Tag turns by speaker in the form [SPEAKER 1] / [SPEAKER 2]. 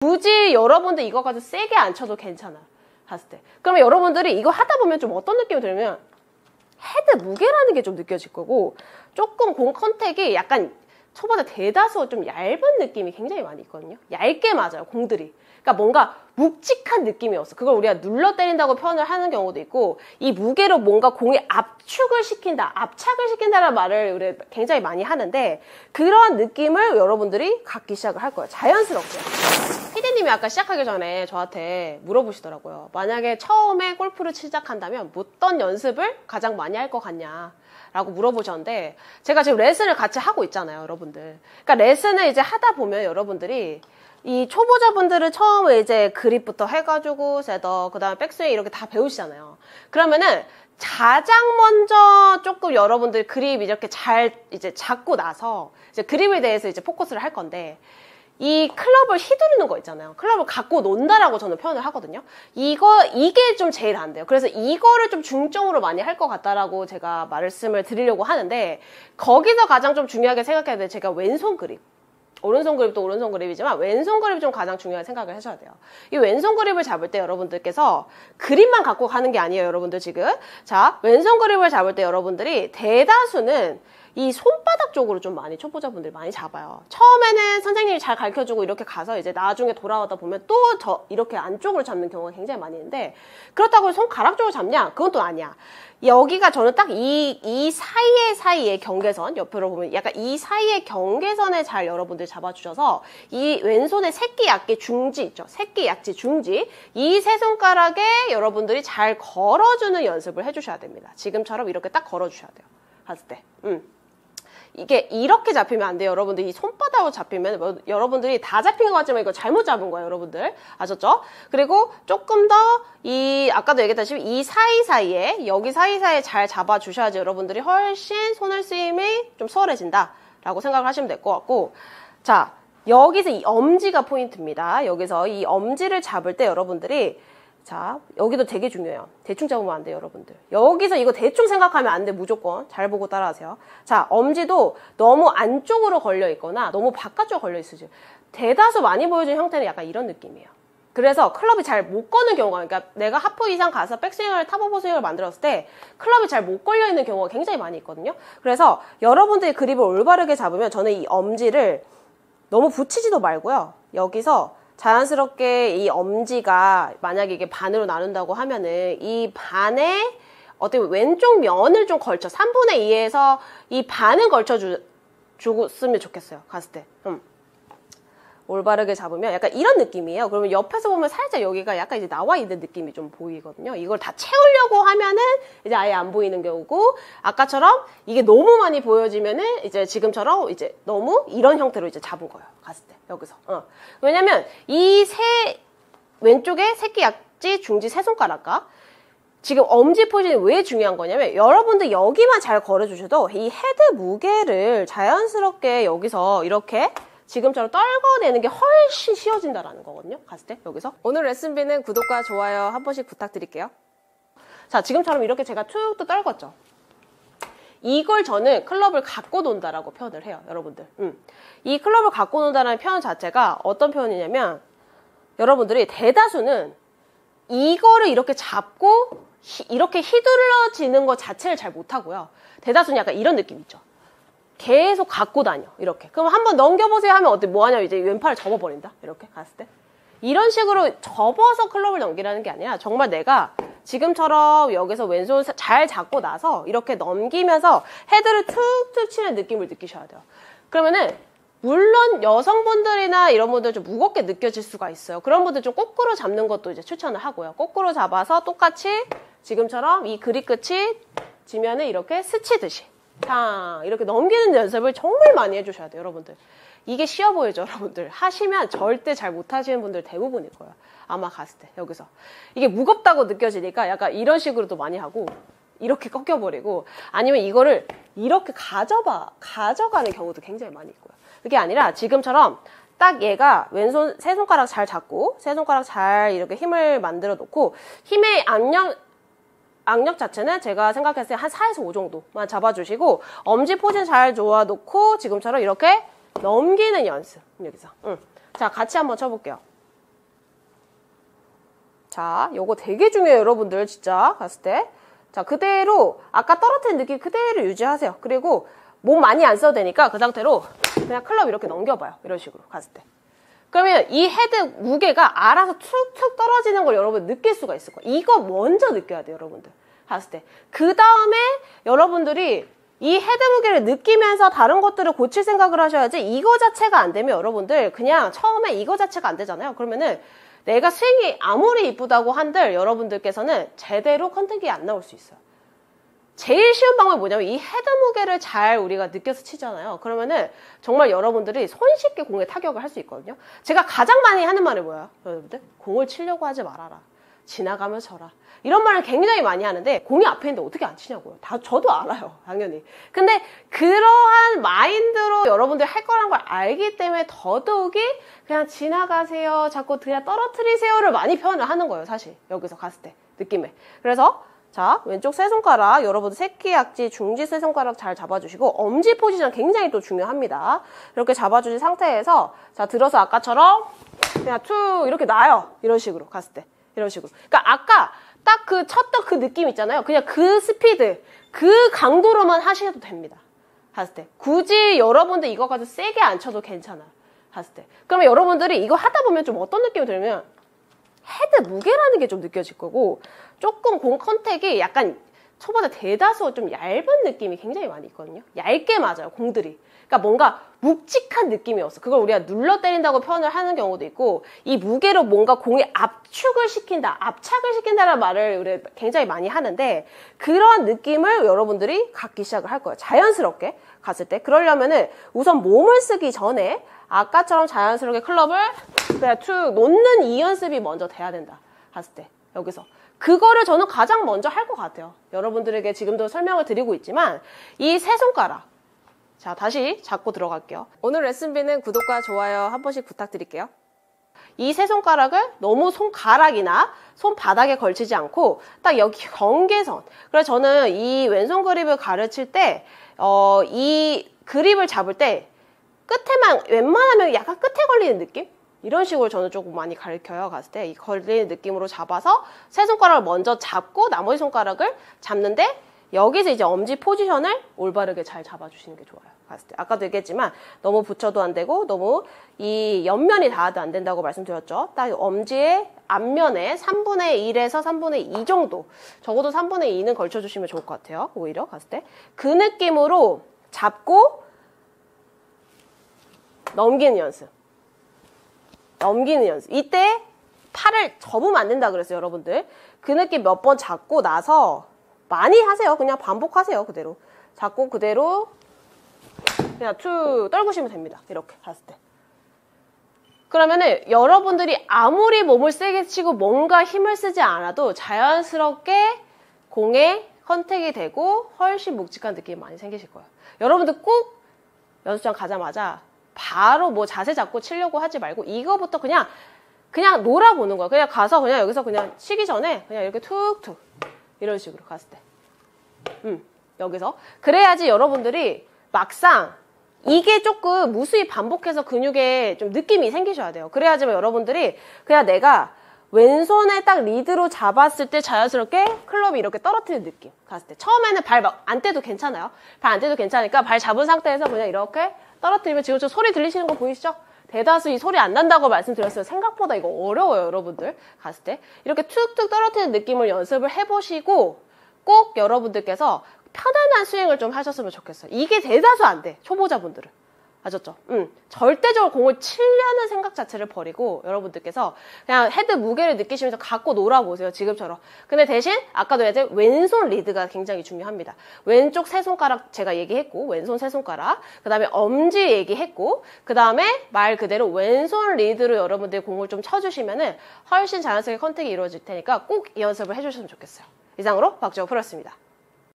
[SPEAKER 1] 굳이 여러분들 이거 가지고 세게 안 쳐도 괜찮아. 봤을 때. 그러면 여러분들이 이거 하다 보면 좀 어떤 느낌이 들면 헤드 무게라는 게 좀 느껴질 거고, 조금 공 컨택이 약간 초보자 대다수 좀 얇은 느낌이 굉장히 많이 있거든요. 얇게 맞아요, 공들이. 그러니까 뭔가 묵직한 느낌이 없어. 그걸 우리가 눌러 때린다고 표현을 하는 경우도 있고, 이 무게로 뭔가 공에 압축을 시킨다, 압착을 시킨다는 말을 우리 굉장히 많이 하는데, 그런 느낌을 여러분들이 갖기 시작을 할 거예요. 자연스럽게. 피디님이 아까 시작하기 전에 저한테 물어보시더라고요. 만약에 처음에 골프를 시작한다면 어떤 연습을 가장 많이 할 것 같냐 라고 물어보셨는데, 제가 지금 레슨을 같이 하고 있잖아요, 여러분들. 그러니까 레슨을 이제 하다 보면 여러분들이 이 초보자분들은 처음에 이제 그립부터 해가지고 세더, 그 다음에 백스윙 이렇게 다 배우시잖아요. 그러면은 가장 먼저 조금 여러분들 그립 이렇게 잘 이제 잡고 나서 이제 그립에 대해서 이제 포커스를 할 건데, 이 클럽을 휘두르는 거 있잖아요. 클럽을 갖고 논다라고 저는 표현을 하거든요. 이게 좀 제일 안 돼요. 그래서 이거를 좀 중점으로 많이 할 것 같다라고 제가 말씀을 드리려고 하는데, 거기서 가장 좀 중요하게 생각해야 돼요. 제가 왼손 그립. 오른손 그립도 오른손 그립이지만 왼손 그립이 좀 가장 중요한 생각을 하셔야 돼요. 이 왼손 그립을 잡을 때 여러분들께서 그립만 갖고 가는 게 아니에요, 여러분들 지금. 자, 왼손 그립을 잡을 때 여러분들이 대다수는 이 손바닥 쪽으로 좀 많이 초보자분들이 많이 잡아요. 처음에는 선생님이 잘 가르쳐주고 이렇게 가서 이제 나중에 돌아오다 보면 또 이렇게 안쪽으로 잡는 경우가 굉장히 많이 있는데, 그렇다고 손가락 쪽으로 잡냐? 그건 또 아니야. 여기가 저는 딱 이 사이의 경계선, 옆으로 보면 약간 이 사이의 경계선에 잘 여러분들 잡아주셔서 이 왼손에 새끼, 약기, 중지 있죠? 새끼, 약지, 중지. 이 세 손가락에 여러분들이 잘 걸어주는 연습을 해주셔야 됩니다. 지금처럼 이렇게 딱 걸어주셔야 돼요. 봤을 때. 이게 이렇게 잡히면 안 돼요. 여러분들 이 손바닥으로 잡히면 뭐, 여러분들이 다 잡힌 것 같지만 이거 잘못 잡은 거예요, 여러분들. 아셨죠? 그리고 조금 더 아까도 얘기했다시피 이 사이사이에, 여기 사이사이에 잘 잡아주셔야지 여러분들이 훨씬 손을 쓰임이 좀 수월해진다 라고 생각을 하시면 될 것 같고, 자, 여기서 이 엄지가 포인트입니다. 여기서 이 엄지를 잡을 때 여러분들이, 자, 여기도 되게 중요해요. 대충 잡으면 안 돼요, 여러분들. 여기서 이거 대충 생각하면 안 돼, 무조건. 잘 보고 따라하세요. 자, 엄지도 너무 안쪽으로 걸려 있거나 너무 바깥쪽으로 걸려 있으죠. 대다수 많이 보여준 형태는 약간 이런 느낌이에요. 그래서 클럽이 잘 못 거는 경우가, 그러니까 내가 하프 이상 가서 백스윙을, 탑오버 스윙을 만들었을 때 클럽이 잘 못 걸려 있는 경우가 굉장히 많이 있거든요. 그래서 여러분들이 그립을 올바르게 잡으면 저는 이 엄지를 너무 붙이지도 말고요. 여기서 자연스럽게 이 엄지가 만약에 이게 반으로 나눈다고 하면은 이 반에 어떻게 왼쪽 면을 좀 걸쳐 3분의 2에서 이 반을 걸쳐 주었으면 좋겠어요. 갔을 때. 올바르게 잡으면 약간 이런 느낌이에요. 그러면 옆에서 보면 살짝 여기가 약간 이제 나와 있는 느낌이 좀 보이거든요. 이걸 다 채우려고 하면은 이제 아예 안 보이는 경우고, 아까처럼 이게 너무 많이 보여지면은 이제 지금처럼 이제 너무 이런 형태로 이제 잡은 거예요. 갔을 때. 여기서. 왜냐면 이 왼쪽에 새끼, 약지, 중지 세 손가락과 지금 엄지 포지션이 왜 중요한 거냐면, 여러분들 여기만 잘 걸어주셔도 이 헤드 무게를 자연스럽게 여기서 이렇게 지금처럼 떨궈내는 게 훨씬 쉬워진다라는 거거든요. 갔을 때 여기서. 오늘 레슨비는 구독과 좋아요 한 번씩 부탁드릴게요. 자, 지금처럼 이렇게 제가 툭툭 떨궜죠. 이걸 저는 클럽을 갖고 논다라고 표현을 해요, 여러분들. 이 클럽을 갖고 논다라는 표현 자체가 어떤 표현이냐면, 여러분들이 대다수는 이거를 이렇게 잡고 이렇게 휘둘러지는 것 자체를 잘 못하고요. 대다수는 약간 이런 느낌 있죠. 계속 갖고 다녀, 이렇게. 그럼 한번 넘겨보세요 하면 뭐 하냐면 이제 왼팔을 접어버린다, 이렇게 갔을 때. 이런 식으로 접어서 클럽을 넘기라는 게 아니라 정말 내가 지금처럼 여기서 왼손 잘 잡고 나서 이렇게 넘기면서 헤드를 툭툭 치는 느낌을 느끼셔야 돼요. 그러면은 물론 여성분들이나 이런 분들 좀 무겁게 느껴질 수가 있어요. 그런 분들 좀 거꾸로 잡는 것도 이제 추천을 하고요. 거꾸로 잡아서 똑같이 지금처럼 이 그립 끝이 지면은 이렇게 스치듯이 탕 이렇게 넘기는 연습을 정말 많이 해주셔야 돼요, 여러분들. 이게 쉬워 보이죠, 여러분들. 하시면 절대 잘 못하시는 분들 대부분일 거예요. 아마 갔을 때 여기서 이게 무겁다고 느껴지니까 약간 이런 식으로도 많이 하고, 이렇게 꺾여버리고, 아니면 이거를 이렇게 가져가는 경우도 굉장히 많이 있고요. 그게 아니라 지금처럼 딱 얘가 왼손 세 손가락 잘 잡고 세 손가락 잘 이렇게 힘을 만들어 놓고, 힘의 악력 자체는 제가 생각했을 때 한 4에서 5 정도만 잡아주시고, 엄지 포진 잘 놓고 지금처럼 이렇게 넘기는 연습. 여기서. 자, 같이 한번 쳐볼게요. 자, 요거 되게 중요해요, 여러분들. 진짜 갔을 때. 자, 그대로 아까 떨어뜨린 느낌 그대로 유지하세요. 그리고 몸 많이 안 써도 되니까 그 상태로 그냥 클럽 이렇게 넘겨봐요. 이런 식으로 갔을 때. 그러면 이 헤드 무게가 알아서 툭툭 떨어지는 걸 여러분 느낄 수가 있을 거예요. 이거 먼저 느껴야 돼요, 여러분들. 갔을 때. 그 다음에 여러분들이 이 헤드 무게를 느끼면서 다른 것들을 고칠 생각을 하셔야지, 이거 자체가 안 되면 여러분들 그냥 처음에 이거 자체가 안 되잖아요. 그러면은 내가 스윙이 아무리 이쁘다고 한들 여러분들께서는 제대로 컨택이 안 나올 수 있어요. 제일 쉬운 방법이 뭐냐면 이 헤드 무게를 잘 우리가 느껴서 치잖아요. 그러면은 정말 여러분들이 손쉽게 공에 타격을 할 수 있거든요. 제가 가장 많이 하는 말이 뭐야? 여러분들, 공을 치려고 하지 말아라. 지나가며 쳐라. 이런 말을 굉장히 많이 하는데 공이 앞에 있는데 어떻게 안 치냐고요. 저도 알아요, 당연히. 근데 그러한 마인드로 여러분들 할 거란 걸 알기 때문에 더더욱이 그냥 지나가세요, 자꾸 그냥 떨어뜨리세요를 많이 표현을 하는 거예요, 사실. 여기서 갔을 때 느낌에. 그래서 자, 왼쪽 세 손가락, 여러분 새끼, 약지, 중지 세 손가락 잘 잡아주시고, 엄지 포지션 굉장히 또 중요합니다. 이렇게 잡아주신 상태에서, 자, 들어서 아까처럼 그냥 툭 이렇게 놔요. 이런 식으로 갔을 때. 이런 식으로. 그러니까 아까 딱 그 쳤던 그 느낌 있잖아요. 그냥 그 스피드, 그 강도로만 하셔도 됩니다. 갔을 때. 굳이 여러분들 이거 가지고 세게 안 쳐도 괜찮아요. 갔을 때. 그러면 여러분들이 이거 하다 보면 좀 어떤 느낌이 들면, 헤드 무게라는 게 좀 느껴질 거고, 조금 공 컨택이 약간 초보자 대다수 좀 얇은 느낌이 굉장히 많이 있거든요. 얇게 맞아요, 공들이. 그러니까 뭔가 묵직한 느낌이 없어. 그걸 우리가 눌러 때린다고 표현을 하는 경우도 있고, 이 무게로 뭔가 공에 압축을 시킨다, 압착을 시킨다는 말을 우리 굉장히 많이 하는데, 그런 느낌을 여러분들이 갖기 시작을 할 거예요. 자연스럽게 갔을 때. 그러려면은 우선 몸을 쓰기 전에 아까처럼 자연스럽게 클럽을 그냥 툭 놓는 이 연습이 먼저 돼야 된다. 갔을 때. 여기서. 그거를 저는 가장 먼저 할 것 같아요. 여러분들에게 지금도 설명을 드리고 있지만, 이 세 손가락. 자, 다시 잡고 들어갈게요. 오늘 레슨비는 구독과 좋아요 한 번씩 부탁드릴게요. 이 세 손가락을 너무 손가락이나 손바닥에 걸치지 않고 딱 여기 경계선. 그래서 저는 이 왼손 그립을 가르칠 때 이 그립을 잡을 때 끝에만, 웬만하면 약간 끝에 걸리는 느낌? 이런 식으로 저는 조금 많이 가르쳐요. 갔을 때 이 걸리는 느낌으로 잡아서 세 손가락을 먼저 잡고 나머지 손가락을 잡는데, 여기서 이제 엄지 포지션을 올바르게 잘 잡아주시는 게 좋아요. 갔을 때. 아까도 얘기했지만 너무 붙여도 안 되고 너무 이 옆면이 닿아도 안 된다고 말씀드렸죠. 딱 엄지의 앞면에 3분의 1에서 3분의 2 정도, 적어도 3분의 2는 걸쳐주시면 좋을 것 같아요. 오히려 갔을 때. 그 느낌으로 잡고 넘기는 연습. 넘기는 연습. 이때 팔을 접으면 안 된다 그랬어요, 여러분들. 그 느낌 몇 번 잡고 나서 많이 하세요. 그냥 반복하세요, 그대로. 잡고 그대로 그냥 툭 떨구시면 됩니다. 이렇게 갔을 때. 그러면은 여러분들이 아무리 몸을 세게 치고 뭔가 힘을 쓰지 않아도 자연스럽게 공에 컨택이 되고 훨씬 묵직한 느낌이 많이 생기실 거예요. 여러분들 꼭 연습장 가자마자 바로 뭐 자세 잡고 치려고 하지 말고 이거부터 그냥 놀아보는 거야. 그냥 가서 그냥 여기서 그냥 치기 전에 그냥 이렇게 툭툭 이런 식으로 갔을 때. 여기서. 그래야지 여러분들이 막상 이게 조금 무수히 반복해서 근육에 좀 느낌이 생기셔야 돼요. 그래야지만 여러분들이 그냥 내가 왼손에 딱 리드로 잡았을 때 자연스럽게 클럽이 이렇게 떨어뜨리는 느낌 갔을 때. 처음에는 발 막 안 떼도 괜찮아요. 발 안 떼도 괜찮으니까 발 잡은 상태에서 그냥 이렇게 떨어뜨리면, 지금 저 소리 들리시는 거 보이시죠? 대다수 이 소리 안 난다고 말씀드렸어요. 생각보다 이거 어려워요, 여러분들. 갔을 때. 이렇게 툭툭 떨어뜨리는 느낌을 연습을 해보시고 꼭 여러분들께서 편안한 스윙을 좀 하셨으면 좋겠어요. 이게 대다수 안 돼, 초보자분들은. 아셨죠? 절대적으로 공을 치려는 생각 자체를 버리고 여러분들께서 그냥 헤드 무게를 느끼시면서 갖고 놀아보세요, 지금처럼. 근데 대신 아까도 얘기했지만 왼손 리드가 굉장히 중요합니다. 왼쪽 세 손가락 제가 얘기했고, 왼손 세 손가락, 그 다음에 엄지 얘기했고, 그 다음에 말 그대로 왼손 리드로 여러분들 공을 좀 쳐주시면은 훨씬 자연스럽게 컨택이 이루어질 테니까 꼭 이 연습을 해주셨으면 좋겠어요. 이상으로 박주호 프로였습니다.